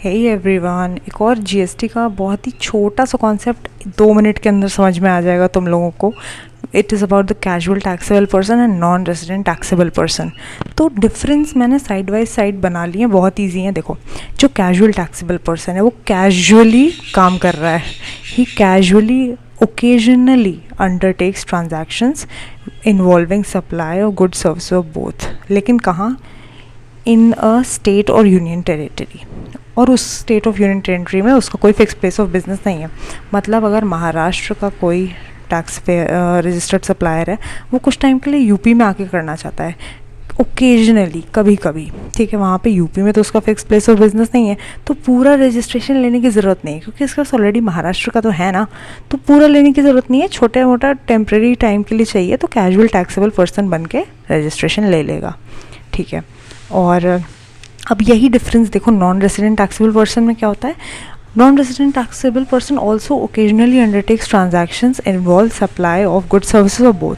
Hey everyone, एक और GST का बहुत ही छोटा सा कॉन्सेप्ट 2 मिनट के अंदर समझ में आ जाएगा तुम लोगों को। It is about the casual taxable person and non resident taxable person. तो डिफरेंस मैंने साइड बाय साइड बना लिए हैं, बहुत ईजी है। देखो, जो कैजुअल टैक्सेबल पर्सन है वो कैजुअली काम कर रहा है, ही casually occasionally undertakes transactions involving supply of goods services of both, लेकिन कहाँ? इन अ स्टेट और यूनियन टेरिटरी, और उस स्टेट ऑफ यूनियन टेरिटरी में उसका कोई फिक्स प्लेस ऑफ बिजनेस नहीं है। मतलब अगर महाराष्ट्र का कोई टैक्स पे रजिस्टर्ड सप्लायर है, वो कुछ टाइम के लिए यूपी में आके करना चाहता है, ओकेजनली, कभी कभी, ठीक है, वहाँ पे यूपी में तो उसका फिक्स प्लेस ऑफ बिजनेस नहीं है, तो पूरा रजिस्ट्रेशन लेने की ज़रूरत नहीं है, क्योंकि इसका ऑलरेडी महाराष्ट्र का तो है ना, तो पूरा लेने की ज़रूरत नहीं है। छोटा मोटा टेम्प्रेरी टाइम के लिए चाहिए तो कैजुअल टैक्सेबल पर्सन बन के रजिस्ट्रेशन ले लेगा, ठीक है। और अब यही डिफरेंस देखो नॉन रेसिडेंट टैक्सेबल पर्सन में क्या होता है। Non resident taxable person also occasionally undertakes transactions involve supply of good services of both.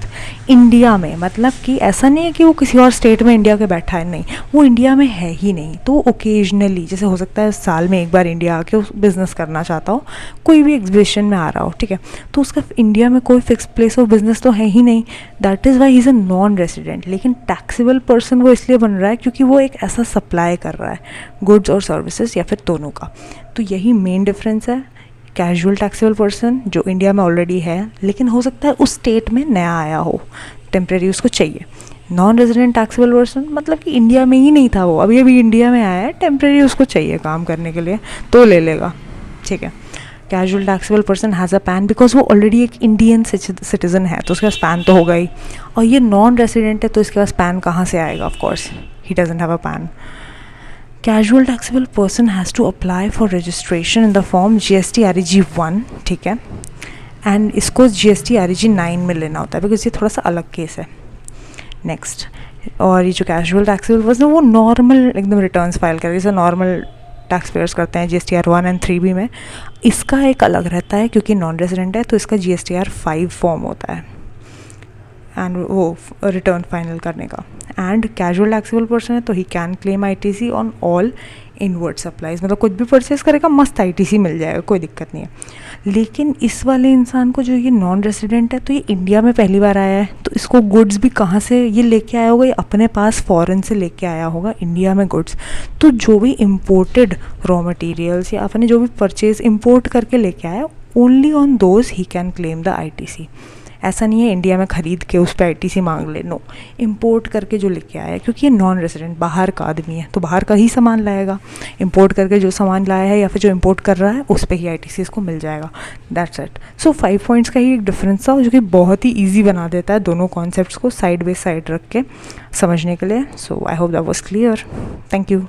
India में, मतलब कि ऐसा नहीं है कि वो किसी और स्टेट में इंडिया के बैठा है, नहीं, वो इंडिया में है ही नहीं, तो ओकेजनली, जैसे हो सकता है साल में एक बार इंडिया आके बिजनेस करना चाहता हो, कोई भी एग्जीबिशन में आ रहा हो, ठीक है, तो उसका इंडिया में कोई फिक्स प्लेस ऑफ बिजनेस तो है ही नहीं, that is why he is a non resident. लेकिन टैक्सेबल पर्सन वो इसलिए बन रहा है क्योंकि वो एक ऐसा सप्लाई कर रहा है गुड्स और सर्विसेज, या फिर दोनों का। तो यही मेन डिफरेंस है। कैजुअल टैक्सेबल पर्सन जो इंडिया में ऑलरेडी है, लेकिन हो सकता है उस स्टेट में नया आया हो, टेम्प्रेरी उसको चाहिए। नॉन रेजिडेंट टैक्सेबल पर्सन मतलब कि इंडिया में ही नहीं था वो, अभी अभी इंडिया में आया है, टेम्प्रेरी उसको चाहिए काम करने के लिए, तो ले लेगा, ठीक है। Casual taxable person has a pan because वो ऑलरेडी एक इंडियन सिटीज़न है, तो उसके पास पैन तो होगा ही। और ये नॉन रेजिडेंट है, तो इसके पास पैन कहाँ से आएगा? Of course he doesn't have a PAN. Casual taxable person has to apply for registration in the form GST REG 1, ठीक है, एंड इसको GST REG 9 में लेना होता है, बिकॉज ये थोड़ा सा अलग केस है। नेक्स्ट, और ये जो कैजुअल टैक्सेबल पर्सन वो नॉर्मल एकदम रिटर्न्स फाइल करेगा, जैसे नॉर्मल टैक्स पेयर्स करते हैं GSTR 1 एंड 3 भी में। इसका एक अलग रहता है क्योंकि नॉन रेजिडेंट है, तो इसका GSTR 5 फॉर्म होता है एंड वो रिटर्न फाइनल करने का। एंड कैजुअल टैक्सेबल पर्सन है तो he can claim ITC on all inward supplies, मतलब कुछ भी परचेज करेगा मस्त ITC मिल जाएगा, कोई दिक्कत नहीं है। लेकिन इस वाले इंसान को, जो ये नॉन रेसिडेंट है, तो ये इंडिया में पहली बार आया है, तो इसको गुड्स भी कहाँ से ये लेके आया होगा? ये अपने पास फॉरेन से लेके आया होगा इंडिया में गुड्स। तो जो भी इम्पोर्टेड रॉ मटेरियल्स या अपने जो भी परचेज इम्पोर्ट करके लेके आया, only on those he can claim the ITC। ऐसा नहीं है इंडिया में ख़रीद के उस पर ITC मांग ले, नो, इम्पोर्ट करके जो लेके आया है, क्योंकि ये नॉन रेजिडेंट बाहर का आदमी है, तो बाहर का ही सामान लाएगा। इम्पोर्ट करके जो सामान लाया है या फिर जो इम्पोर्ट कर रहा है, उस पर ही ITC इसको मिल जाएगा। That's it. सो 5 पॉइंट्स का ही एक डिफरेंस था, जो कि बहुत ही ईजी बना देता है दोनों कॉन्सेप्ट्स को साइड बाय साइड रख के समझने के लिए। So I hope that was clear. Thank you.